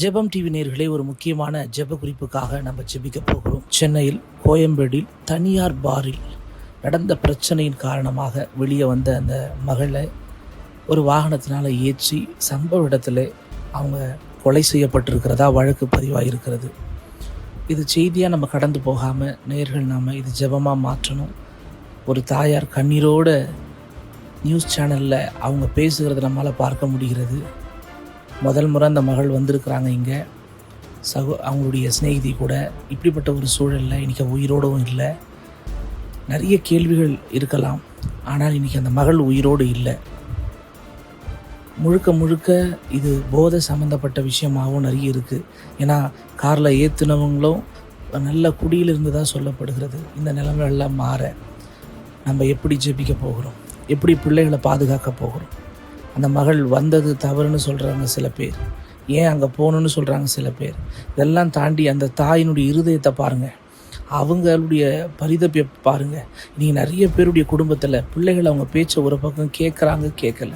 ஜெபம் டிவி நேயர்களே, ஒரு முக்கியமான ஜெப குறிப்புக்காக நம்ம ஜெபிக்க போகிறோம். சென்னையில் கோயம்பேடில் தனியார் பாரில் நடந்த பிரச்சனையின் காரணமாக வெளியே வந்த அந்த மகளை ஒரு வாகனத்தினால் ஏற்றி சம்பவ இடத்துல அவங்க கொலை செய்யப்பட்டிருக்கிறதா வழக்கு பதிவாகிருக்கிறது. இது செய்தியாக நம்ம கடந்து போகாமல் நேயர்கள் நாம் இது ஜெபமாக மாற்றணும். ஒரு தாயார் கண்ணீரோட நியூஸ் சேனலில் அவங்க பேசுகிறத நம்மளால் பார்க்க முடிகிறது. முதல் முறை அந்த மகள் வந்திருக்கிறாங்க இங்கே. அவங்களுடைய சிநேகிதி கூட இப்படிப்பட்ட ஒரு சூழலில் இன்றைக்கி உயிரோடவும் இல்லை. நிறைய கேள்விகள் இருக்கலாம், ஆனால் இன்றைக்கி அந்த மகள் உயிரோடு இல்லை. முழுக்க முழுக்க இது போதை சம்மந்தப்பட்ட விஷயமாகவும் நிறைய இருக்குது. ஏன்னா காரில் ஏற்றுனவங்களும் நல்ல குடியிலிருந்து தான் சொல்லப்படுகிறது. இந்த நிலைமையெல்லாம் மாற நம்ம எப்படி ஜெபிக்க போகிறோம், எப்படி பிள்ளைகளை பாதுகாக்க போகிறோம்? அந்த மகள் வந்தது தவறுன்னு சொல்கிறாங்க சில பேர், ஏன் அங்கே போகணுன்னு சொல்கிறாங்க சில பேர். இதெல்லாம் தாண்டி அந்த தாயினுடைய இருதயத்தை பாருங்கள், அவங்களுடைய பரிதப்பை பாருங்கள். நீங்கள் நிறைய பேருடைய குடும்பத்தில் பிள்ளைகள் அவங்க பேச்சை ஒரு பக்கம் கேட்குறாங்க, கேட்கல.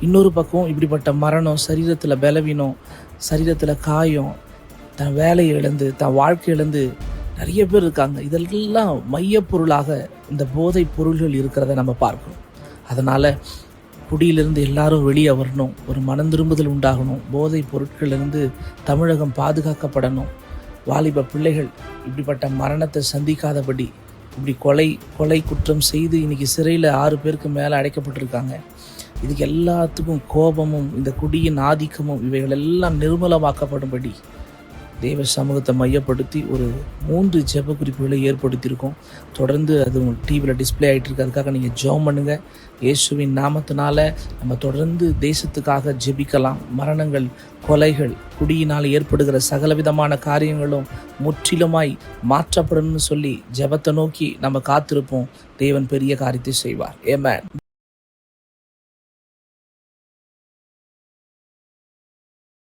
இன்னொரு பக்கம் இப்படிப்பட்ட மரணம், சரீரத்தில் பலவீனம், சரீரத்தில் காயம், தன் வேலையை இழந்து தன் வாழ்க்கை இழந்து நிறைய பேர் இருக்காங்க. இதெல்லாம் மையப்பொருளாக இந்த போதை பொருள்கள் இருக்கிறத நம்ம பார்க்கணும். அதனால் குடியிலிருந்து எல்லாரும் வெளியே வரணும், ஒரு மனம் திரும்புதல் உண்டாகணும். போதை பொருட்களிலிருந்து தமிழகம் பாதுகாக்கப்படணும். வாலிப பிள்ளைகள் இப்படிப்பட்ட மரணத்தை சந்திக்காதபடி, இப்படி கொலை குற்றம் செய்து இன்றைக்கி சிறையில் 6 பேருக்கு மேலே அடைக்கப்பட்டிருக்காங்க. இதுக்கு எல்லாத்துக்கும் கோபமும் இந்த குடியின் ஆதிக்கமும் இவைகள் எல்லாம் நிர்மூலமாக்கப்படும்படி தேவ சமூகத்தை மையப்படுத்தி ஒரு 3 ஜெப குறிப்புகளை ஏற்படுத்தியிருக்கோம். தொடர்ந்து அது உங்கள் டிவியில் டிஸ்பிளே ஆகிட்டு இருக்கு. அதுக்காக நீங்கள் ஜெபம் பண்ணுங்கள். இயேசுவின் நாமத்தினால நம்ம தொடர்ந்து தேசத்துக்காக ஜெபிக்கலாம். மரணங்கள், கொலைகள், குடியினால் ஏற்படுகிற சகலவிதமான காரியங்களும் முற்றிலுமாய் மாற்றப்படணும்னு சொல்லி ஜெபத்தை நோக்கி நம்ம காத்திருப்போம். தேவன் பெரிய காரியத்தை செய்வார். ஆமென்.